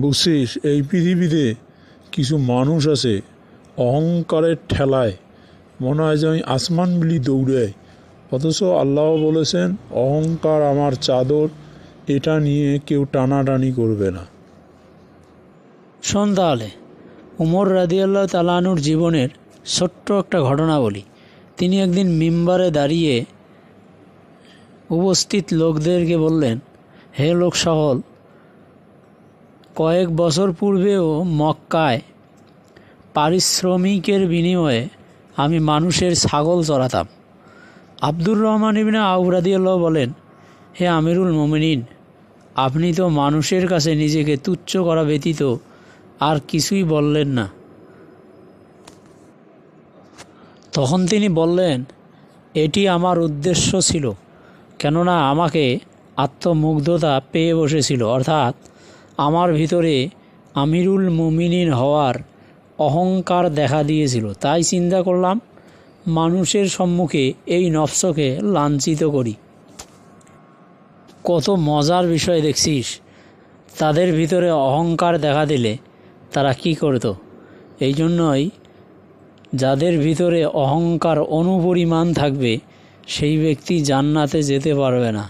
বুঝছিস, এই পৃথিবীতে কিছু মানুষ আছে অহংকারের ঠেলায় মনে হয় যে আমি আসমান বিলি দৌড়াই, অথচ আল্লাহ বলেছেন অহংকার আমার চাদর, এটা নিয়ে কেউ টানাটানি করবে না। শোন তাহলে, উমর রাদিয়াল্লাহু তাআলা আনহুর জীবনের ছোট্ট একটা ঘটনা বলি। তিনি একদিন মিম্বারে দাঁড়িয়ে উপস্থিত লোকদেরকে বললেন, হে লোক সকল, কয়েক বছর পূর্বেও মক্কায় পারিশ্রমিকের বিনিময়ে আমি মানুষের ছাগল চড়াতাম। আব্দুর রহমান ইবনে আউফ রাদিয়াল্লাহু বলেন, হে আমিরুল মুমিনিন, আপনি তো মানুষের কাছে নিজেকে তুচ্ছ করা ব্যতীত আর কিছুই বললেন না। তখন তিনি বললেন, এটি আমার উদ্দেশ্য ছিল, কেননা আমাকে আত্মমুগ্ধতা পেয়ে বসেছিল, অর্থাৎ আমার ভিতরে আমিরুল মুমিনিন হওয়ার অহংকার দেখা দিয়েছিল। তাই চিন্তা করলাম মানুষের সম্মুখে এই নফসকে লাঞ্ছিত করি। কত মজার বিষয় দেখছিস, তাদের ভিতরে অহংকার দেখা দিলে তারা কি করত। এই জন্যই যাদের ভিতরে অহংকার অনুপরিমাণ থাকবে সেই ব্যক্তি জান্নাতে যেতে পারবে না।